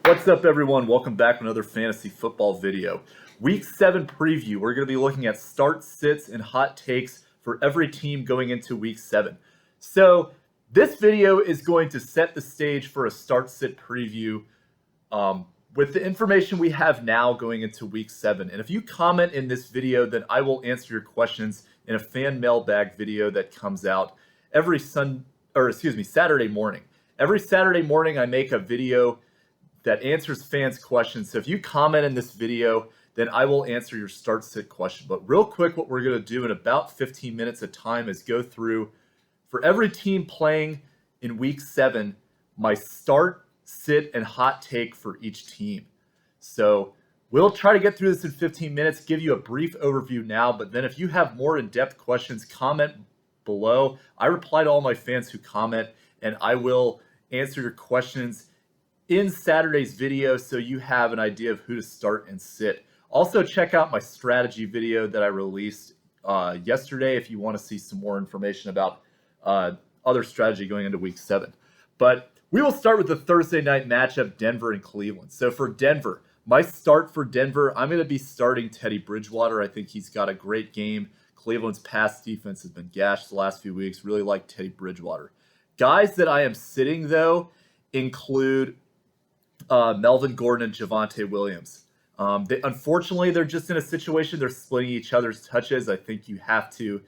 What's up, everyone? Welcome back to another fantasy football video. Week 7 preview. We're going to be looking at start, sits, and hot takes for every team going into Week 7. So this video is going to set the stage for a start-sit preview with the information we have now going into Week 7. And if you comment in this video, then I will answer your questions in a fan mailbag video that comes out every Saturday morning. Every Saturday morning, I make a video that answers fans' questions. So if you comment in this video, then I will answer your start-sit question. But real quick, what we're going to do in about 15 minutes of time is go through, for every team playing in Week 7, my start, sit, and hot take for each team. So we'll try to get through this in 15 minutes, give you a brief overview now, but then if you have more in-depth questions, comment below. I reply to all my fans who comment, and I will answer your questions in Saturday's video so you have an idea of who to start and sit. Also, check out my strategy video that I released yesterday if you want to see some more information about other strategy going into Week 7. But we will start with the Thursday night matchup, Denver and Cleveland. So for Denver, my start for Denver, I'm going to be starting Teddy Bridgewater. I think he's got a great game. Cleveland's pass defense has been gashed the last few weeks. Really like Teddy Bridgewater. Guys that I am sitting, though, include Melvin Gordon and Javonte Williams. Unfortunately, they're just in a situation they're splitting each other's touches. I think you have to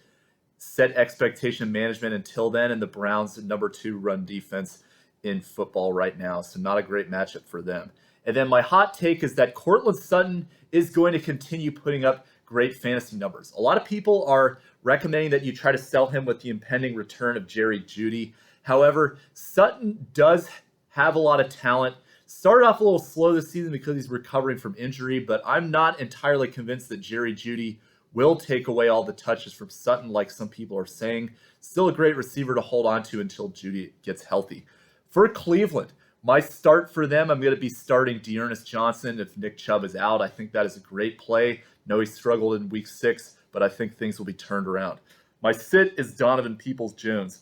set expectation management until then, and the Browns' number 2 run defense in football right now, so not a great matchup for them. And then my hot take is that Courtland Sutton is going to continue putting up great fantasy numbers. A lot of people are recommending that you try to sell him with the impending return of Jerry Jeudy. However, Sutton does have a lot of talent. Started off a little slow this season because he's recovering from injury, but I'm not entirely convinced that Jerry Jeudy will take away all the touches from Sutton like some people are saying. Still a great receiver to hold on to until Jeudy gets healthy. For Cleveland, my start for them, I'm going to be starting Dearness Johnson if Nick Chubb is out. I think that is a great play. No, he struggled in Week 6, but I think things will be turned around. My sit is Donovan Peoples-Jones.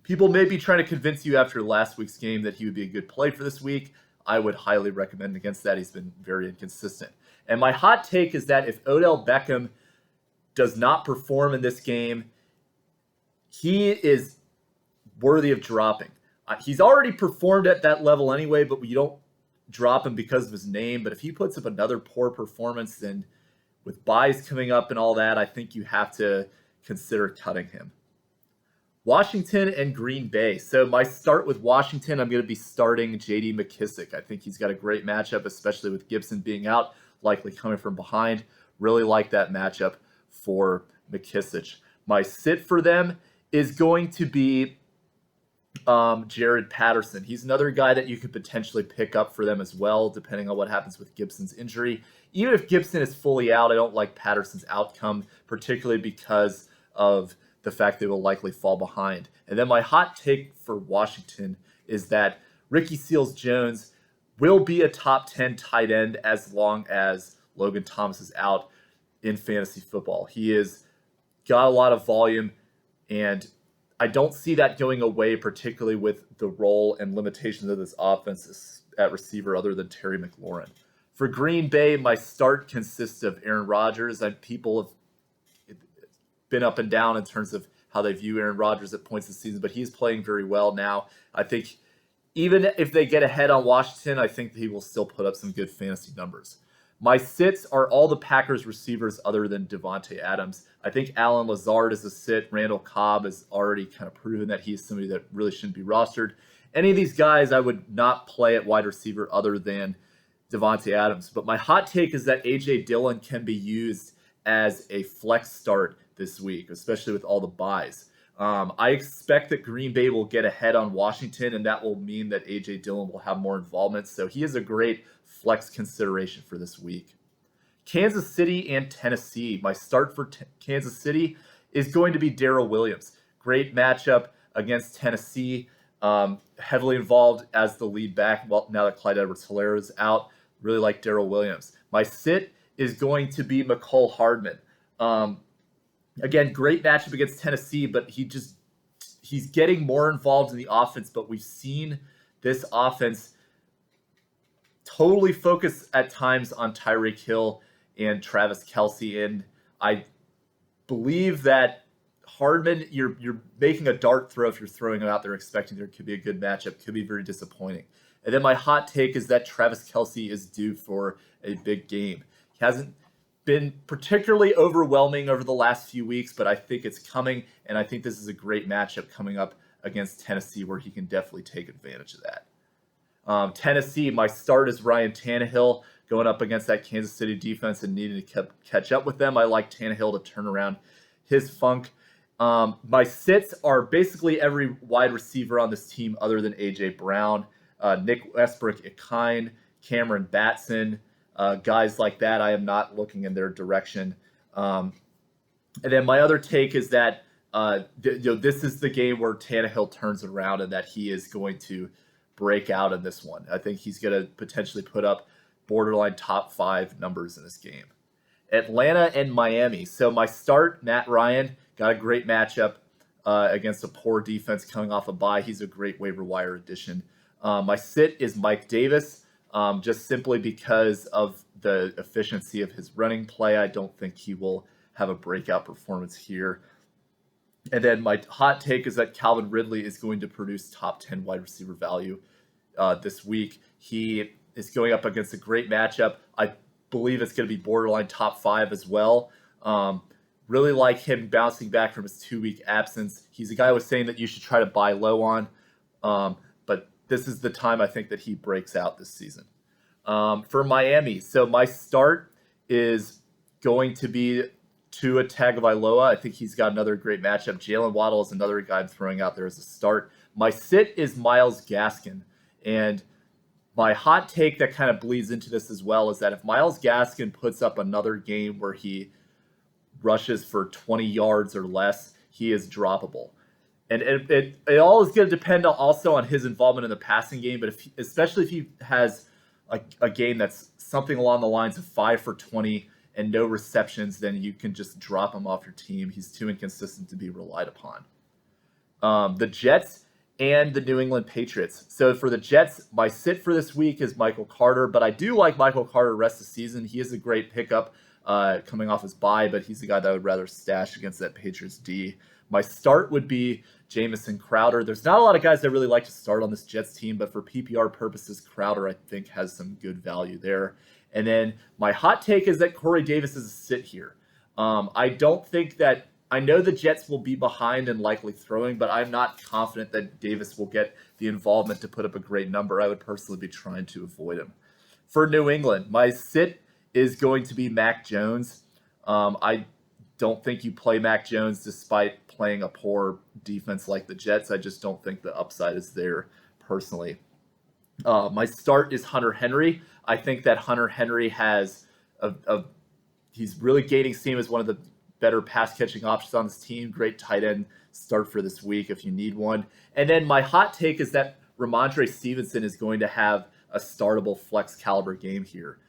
People may be trying to convince you after last week's game that he would be a good play for this week. I would highly recommend against that. He's been very inconsistent. And my hot take is that if Odell Beckham does not perform in this game, he is worthy of dropping. He's already performed at that level anyway, but you don't drop him because of his name. But if he puts up another poor performance, then with buys coming up and all that, I think you have to consider cutting him. Washington and Green Bay. So my start with Washington, I'm going to be starting J.D. McKissic. I think he's got a great matchup, especially with Gibson being out, likely coming from behind. Really like that matchup for McKissic. My sit for them is going to be Jared Patterson. He's another guy that you could potentially pick up for them as well, depending on what happens with Gibson's injury. Even if Gibson is fully out, I don't like Patterson's outcome, particularly because of the fact they will likely fall behind. And then my hot take for Washington is that Ricky Seals-Jones will be a top 10 tight end as long as Logan Thomas is out in fantasy football. He has got a lot of volume, and I don't see that going away, particularly with the role and limitations of this offense at receiver other than Terry McLaurin. For Green Bay, my start consists of Aaron Rodgers. People have been up and down in terms of how they view Aaron Rodgers at points this season, but he's playing very well now. I think even if they get ahead on Washington, I think he will still put up some good fantasy numbers. My sits are all the Packers receivers other than Devontae Adams. I think Allen Lazard is a sit. Randall Cobb has already kind of proven that he's somebody that really shouldn't be rostered. Any of these guys I would not play at wide receiver other than Devontae Adams. But my hot take is that A.J. Dillon can be used as a flex start this week, especially with all the buys. I expect that Green Bay will get ahead on Washington, and that will mean that A.J. Dillon will have more involvement. So he is a great flex consideration for this week. Kansas City and Tennessee. My start for Kansas City is going to be Darrell Williams. Great matchup against Tennessee. Heavily involved as the lead back. Well, now that Clyde Edwards-Helaire is out, really like Darrell Williams. My sit is going to be McCole Hardman. Again, great matchup against Tennessee, but he's getting more involved in the offense. But we've seen this offense totally focus at times on Tyreek Hill and Travis Kelce, and I believe that Hardman, you're making a dart throw if you're throwing him out there expecting there could be a good matchup, could be very disappointing. And then my hot take is that Travis Kelce is due for a big game. He hasn't been particularly overwhelming over the last few weeks, but I think it's coming, and I think this is a great matchup coming up against Tennessee where he can definitely take advantage of that. Tennessee, my start is Ryan Tannehill going up against that Kansas City defense and needing to catch up with them. I like Tannehill to turn around his funk. My sits are basically every wide receiver on this team other than A.J. Brown, Nick Westbrook-Ikine, Cameron Batson, guys like that. I am not looking in their direction. And then my other take is that this is the game where Tannehill turns around and that he is going to break out in this one. I think he's going to potentially put up borderline top 5 numbers in this game. Atlanta and Miami. So my start, Matt Ryan, got a great matchup against a poor defense coming off a bye. He's a great waiver wire addition. My sit is Mike Davis, just simply because of the efficiency of his running play. I don't think he will have a breakout performance here. And then my hot take is that Calvin Ridley is going to produce top 10 wide receiver value this week. He is going up against a great matchup. I believe it's going to be borderline top 5 as well. Really like him bouncing back from his 2-week absence. He's a guy I was saying that you should try to buy low on. But this is the time I think that he breaks out this season. For Miami, so my start is going to be Tua Tagovailoa. I think he's got another great matchup. Jalen Waddle is another guy I'm throwing out there as a start. My sit is Myles Gaskin. And my hot take that kind of bleeds into this as well is that if Myles Gaskin puts up another game where he rushes for 20 yards or less, he is droppable. And it all is going to depend also on his involvement in the passing game, but especially if he has a game that's something along the lines of 5 for 20 and no receptions, then you can just drop him off your team. He's too inconsistent to be relied upon. The Jets and the New England Patriots. So for the Jets, my sit for this week is Michael Carter, but I do like Michael Carter the rest of the season. He is a great pickup coming off his bye, but he's the guy that I would rather stash against that Patriots D. My start would be Jamison Crowder. There's not a lot of guys that really like to start on this Jets team, but for PPR purposes, Crowder, I think, has some good value there. And then my hot take is that Corey Davis is a sit here. I don't think that – I know the Jets will be behind and likely throwing, but I'm not confident that Davis will get the involvement to put up a great number. I would personally be trying to avoid him. For New England, my sit is going to be Mac Jones. I don't think you play Mac Jones despite playing a poor defense like the Jets. I just don't think the upside is there personally. My start is Hunter Henry. I think that Hunter Henry has he's really gaining steam as one of the better pass catching options on this team. Great tight end start for this week if you need one. And then my hot take is that Ramondre Stevenson is going to have a startable flex caliber game here.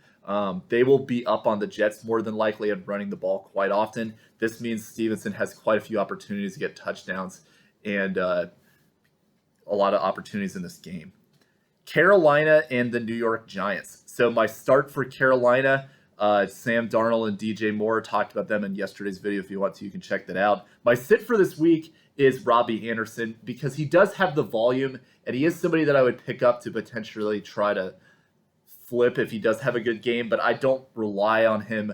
They will be up on the Jets more than likely and running the ball quite often. This means Stevenson has quite a few opportunities to get touchdowns and a lot of opportunities in this game. Carolina and the New York Giants. So my start for Carolina, Sam Darnold and DJ Moore. Talked about them in yesterday's video. If you want to, you can check that out. My sit for this week is Robbie Anderson because he does have the volume and he is somebody that I would pick up to potentially try to flip if he does have a good game, but I don't rely on him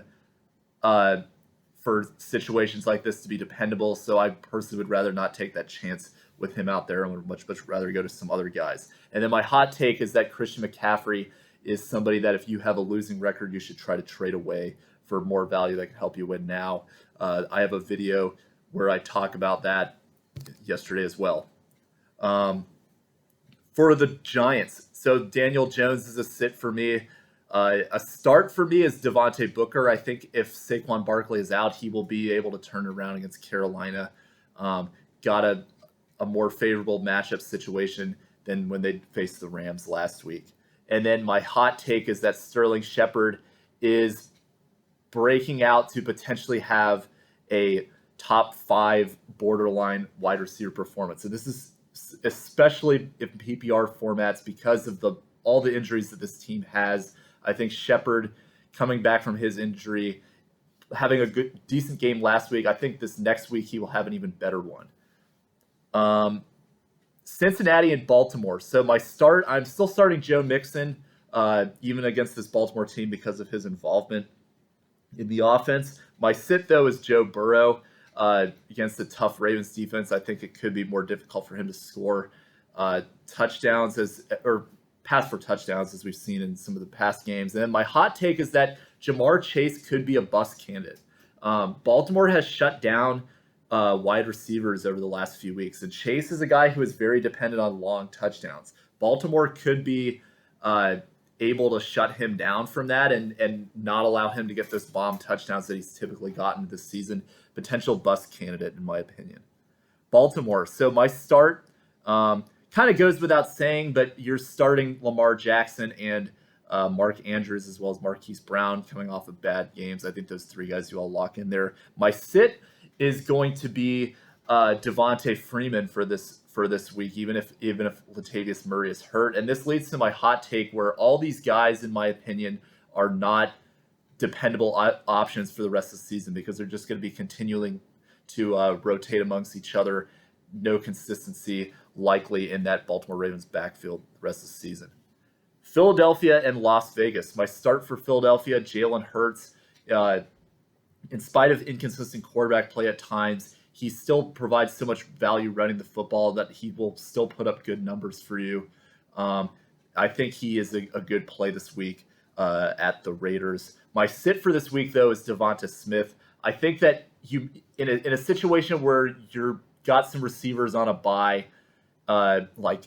for situations like this to be dependable, so I personally would rather not take that chance with him out there and would much rather go to some other guys. And then my hot take is that Christian McCaffrey is somebody that if you have a losing record, you should try to trade away for more value that can help you win now. I have a video where I talk about that yesterday as well. For the Giants, so Daniel Jones is a sit for me. A start for me is Devontae Booker. I think if Saquon Barkley is out, he will be able to turn around against Carolina. Got a more favorable matchup situation than when they faced the Rams last week. And then my hot take is that Sterling Shepard is breaking out to potentially have a top 5 borderline wide receiver performance. And this is especially in PPR formats because of the all the injuries that this team has. I think Shepard coming back from his injury, having a decent game last week. I think this next week he will have an even better one. Cincinnati and Baltimore. So I'm still starting Joe Mixon, even against this Baltimore team because of his involvement in the offense. My sit, though, is Joe Burrow against the tough Ravens defense. I think it could be more difficult for him to score touchdowns or pass for touchdowns, as we've seen in some of the past games. And then my hot take is that Jamar Chase could be a bust candidate. Baltimore has shut down wide receivers over the last few weeks, and Chase is a guy who is very dependent on long touchdowns. Baltimore could be able to shut him down from that and not allow him to get those bomb touchdowns that he's typically gotten this season. Potential bust candidate, in my opinion. Baltimore. So my start kind of goes without saying, but you're starting Lamar Jackson and Mark Andrews as well as Marquise Brown coming off of bad games. I think those three guys you all lock in there. My sit is going to be Devontae Freeman for this week, even if Latavius Murray is hurt. And this leads to my hot take, where all these guys, in my opinion, are not dependable options for the rest of the season because they're just going to be continuing to rotate amongst each other. No consistency likely in that Baltimore Ravens backfield the rest of the season. Philadelphia and Las Vegas. My start for Philadelphia, Jalen Hurts. In spite of inconsistent quarterback play at times, he still provides so much value running the football that he will still put up good numbers for you. I think he is a good play this week at the Raiders. My sit for this week, though, is Devonta Smith. I think that you in a situation where you're got some receivers on a bye, like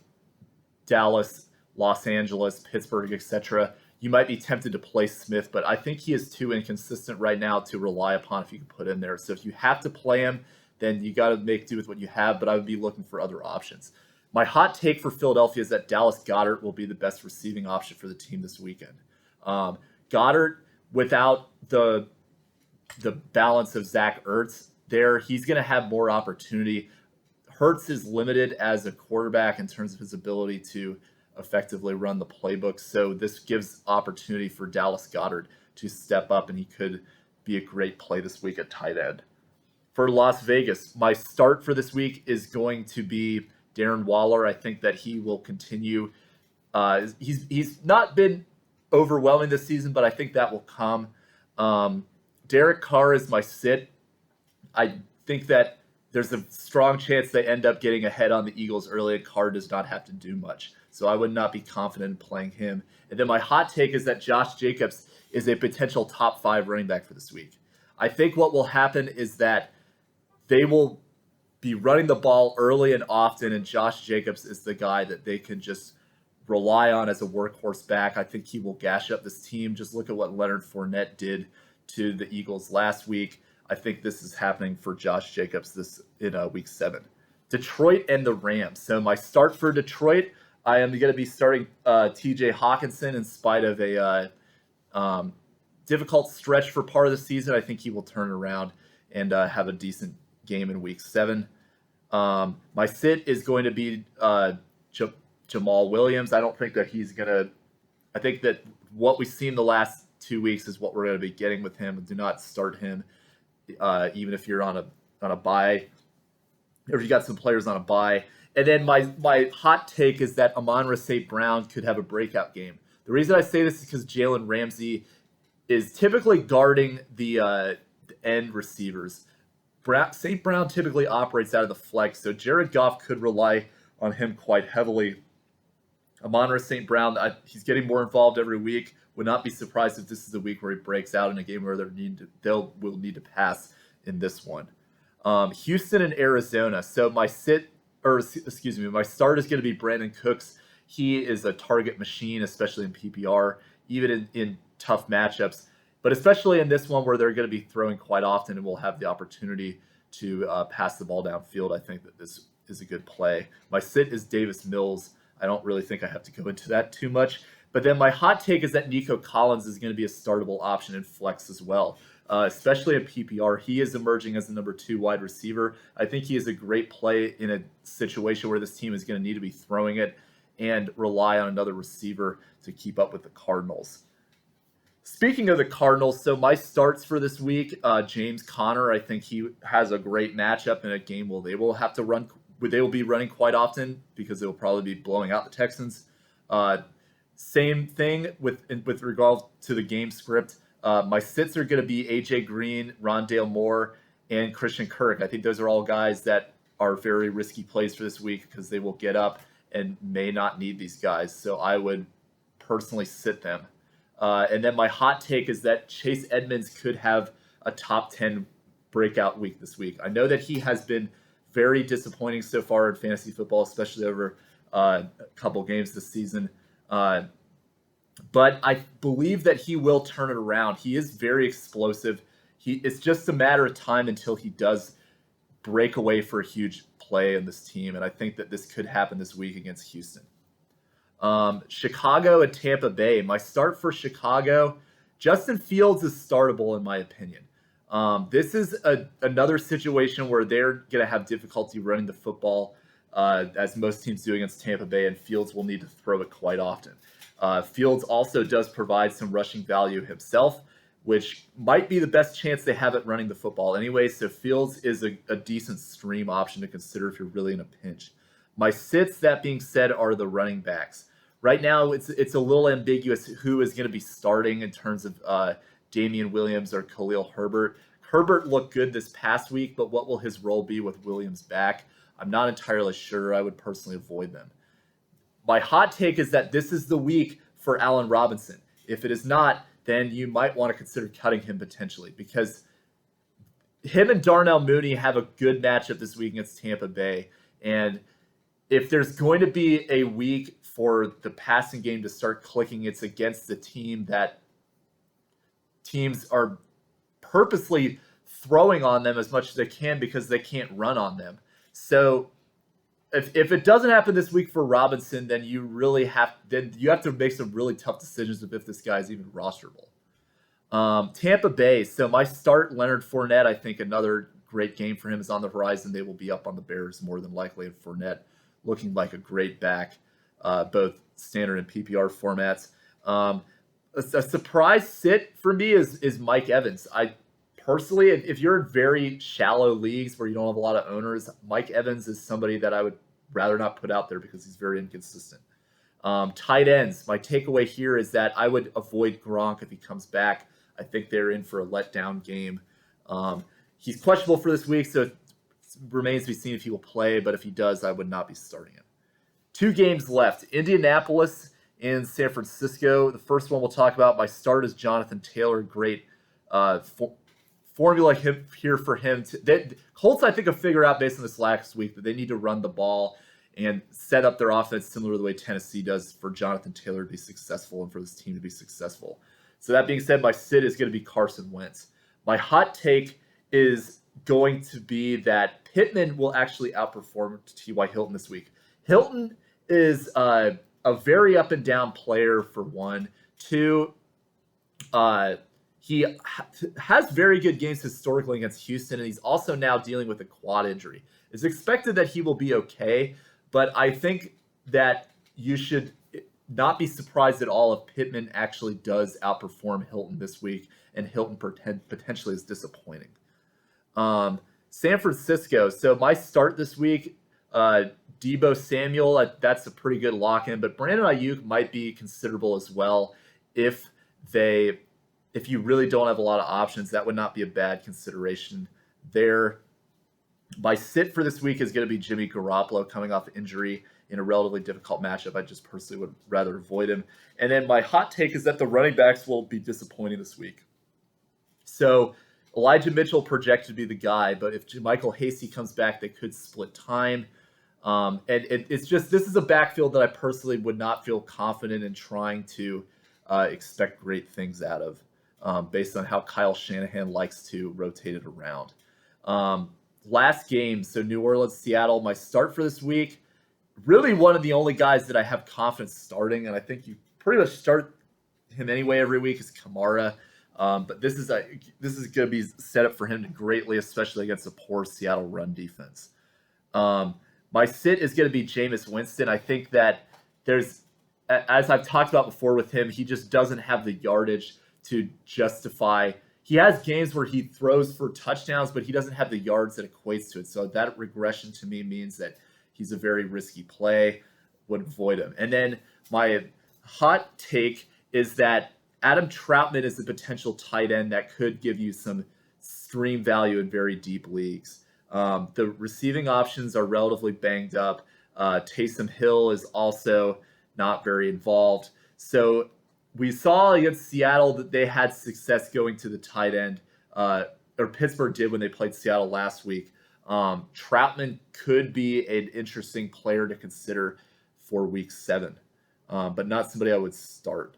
Dallas, Los Angeles, Pittsburgh, etc., you might be tempted to play Smith, but I think he is too inconsistent right now to rely upon if you can put in there. So if you have to play him, then you got to make do with what you have, but I would be looking for other options. My hot take for Philadelphia is that Dallas Goedert will be the best receiving option for the team this weekend. Goddard, without the balance of Zach Ertz there, he's going to have more opportunity. Hurts is limited as a quarterback in terms of his ability to effectively run the playbook, so this gives opportunity for Dallas Goedert to step up, and he could be a great play this week at tight end. For Las Vegas, my start for this week is going to be Darren Waller. I think that he will continue. He's not been overwhelming this season, but I think that will come. Derek Carr is my sit. I think that there's a strong chance they end up getting ahead on the Eagles early, and Carr does not have to do much. So I would not be confident in playing him. And then my hot take is that Josh Jacobs is a potential top 5 running back for this week. I think what will happen is that they will be running the ball early and often, and Josh Jacobs is the guy that they can just rely on as a workhorse back. I think he will gash up this team. Just look at what Leonard Fournette did to the Eagles last week. I think this is happening for Josh Jacobs in week 7. Detroit and the Rams. So my start for Detroit, I am going to be starting TJ Hawkinson in spite of a difficult stretch for part of the season. I think he will turn around and have a decent game in week 7. My sit is going to be Jamal Williams. I don't think that he's going to – I think that what we've seen the last 2 weeks is what we're going to be getting with him. Do not start him even if you're on a bye, or if you got some players on a bye. And then my hot take is that Amon-Ra St. Brown could have a breakout game. The reason I say this is because Jalen Ramsey is typically guarding the end receivers. St. Brown typically operates out of the flex, so Jared Goff could rely on him quite heavily. Amon-Ra St. Brown, he's getting more involved every week. Would not be surprised if this is a week where he breaks out in a game where they'll need to pass in this one. Houston and Arizona. So my start is going to be Brandon Cooks. He is a target machine, especially in PPR, even in tough matchups. But especially in this one where they're going to be throwing quite often and will have the opportunity to pass the ball downfield, I think that this is a good play. My sit is Davis Mills. I don't really think I have to go into that too much. But then my hot take is that Nico Collins is going to be a startable option in flex as well, especially in PPR. He is emerging as the number 2 wide receiver. I think he is a great play in a situation where this team is going to need to be throwing it. and rely on another receiver to keep up with the Cardinals. Speaking of the Cardinals, so my starts for this week, James Conner, I think he has a great matchup in a game where they will be running quite often because they will probably be blowing out the Texans. Same thing with regard to the game script. My sits are going to be AJ Green, Rondale Moore, and Christian Kirk. I think those are all guys that are very risky plays for this week because they will get up and may not need these guys. So I would personally sit them. And then my hot take is that Chase Edmonds could have a top 10 breakout week this week. I know that he has been very disappointing so far in fantasy football, especially over a couple games this season. But I believe that he will turn it around. He is very explosive. It's just a matter of time until he does break away for a huge play in this team. And I think that this could happen this week against Houston. Chicago and Tampa Bay. My start for Chicago, Justin Fields is startable in my opinion. This is another situation where they're going to have difficulty running the football, as most teams do against Tampa Bay, and Fields will need to throw it quite often. Fields also does provide some rushing value himself, which might be the best chance they have at running the football anyway. So Fields is a decent stream option to consider if you're really in a pinch. My sits, that being said, are the running backs. Right now, it's a little ambiguous who is going to be starting in terms of Damian Williams or Khalil Herbert. Herbert looked good this past week, but what will his role be with Williams back? I'm not entirely sure. I would personally avoid them. My hot take is that this is the week for Allen Robinson. If it is not, then you might want to consider cutting him potentially because him and Darnell Mooney have a good matchup this week against Tampa Bay. And if there's going to be a week for the passing game to start clicking, it's against the team that teams are purposely throwing on them as much as they can because they can't run on them. So if it doesn't happen this week for Robinson, then you have to make some really tough decisions of if this guy is even rosterable. Tampa Bay. So my start, Leonard Fournette. I think another great game for him is on the horizon. They will be up on the Bears more than likely, and Fournette looking like a great back, both standard and PPR formats. A surprise sit for me is Mike Evans. I personally, if you're in very shallow leagues where you don't have a lot of owners, Mike Evans is somebody that I would rather not put out there because he's very inconsistent. Tight ends. My takeaway here is that I would avoid Gronk if he comes back. I think they're in for a letdown game. He's questionable for this week, so it remains to be seen if he will play, but if he does, I would not be starting him. 2 games left. Indianapolis and San Francisco. The first one we'll talk about. My start is Jonathan Taylor. Great formula here for him. Colts, I think, have figured out based on this last week that they need to run the ball and set up their offense similar to the way Tennessee does for Jonathan Taylor to be successful and for this team to be successful. So that being said, my sit is going to be Carson Wentz. My hot take is going to be that Pittman will actually outperform T.Y. Hilton this week. Hilton is a very up and down player for one. 2, he has very good games historically against Houston, and he's also now dealing with a quad injury. It's expected that he will be okay, but I think that you should not be surprised at all if Pittman actually does outperform Hilton this week, and Hilton potentially is disappointing. San Francisco. So my start this week, Deebo Samuel, that's a pretty good lock-in, but Brandon Ayuk might be considerable as well if you really don't have a lot of options. That would not be a bad consideration there. My sit for this week is going to be Jimmy Garoppolo coming off injury in a relatively difficult matchup. I just personally would rather avoid him. And then my hot take is that the running backs will be disappointing this week. So Elijah Mitchell projected to be the guy, but if Michael Hasty comes back, they could split time. And it's just, this is a backfield that I personally would not feel confident in trying to expect great things out of, based on how Kyle Shanahan likes to rotate it around. Last game, so New Orleans, Seattle, my start for this week, really one of the only guys that I have confidence starting, and I think you pretty much start him anyway every week, is Kamara. But this is going to be set up for him to greatly, especially against a poor Seattle run defense. My sit is going to be Jameis Winston. I think that there's, as I've talked about before with him, he just doesn't have the yardage to justify. He has games where he throws for touchdowns, but he doesn't have the yards that equates to it. So that regression to me means that he's a very risky play. Would avoid him. And then my hot take is that Adam Troutman is a potential tight end that could give you some stream value in very deep leagues. The receiving options are relatively banged up. Taysom Hill is also not very involved. So we saw against Seattle that they had success going to the tight end, or Pittsburgh did when they played Seattle last week. Troutman could be an interesting player to consider for week 7, but not somebody I would start.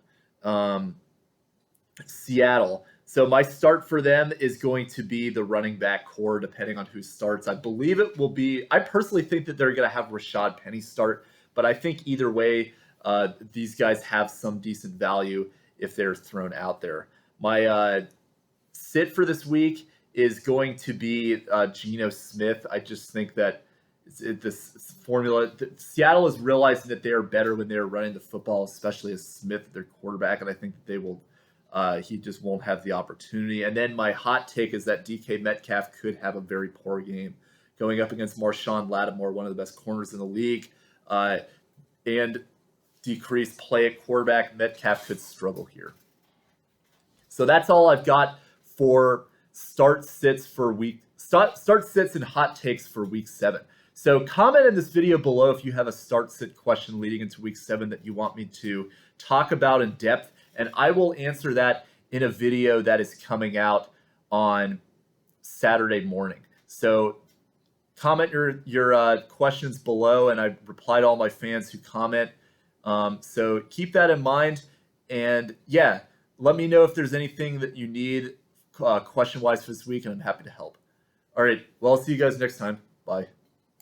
Seattle. So my start for them is going to be the running back core, depending on who starts. I believe it will be, I personally think that they're going to have Rashad Penny start, but I think either way, these guys have some decent value if they're thrown out there. My sit for this week is going to be Geno Smith. I just think that this formula, Seattle is realizing that they are better when they're running the football, especially as Smith, their quarterback, and I think that they will. He just won't have the opportunity. And then my hot take is that DK Metcalf could have a very poor game going up against Marshawn Lattimore, one of the best corners in the league, and decreased play at quarterback. Metcalf could struggle here. So that's all I've got for start sits and hot takes for week 7. So comment in this video below if you have a start sit question leading into week 7 that you want me to talk about in depth, and I will answer that in a video that is coming out on Saturday morning. So comment your questions below, and I reply to all my fans who comment. So keep that in mind, and yeah, let me know if there's anything that you need question-wise for this week, and I'm happy to help. All right, well, I'll see you guys next time. Bye.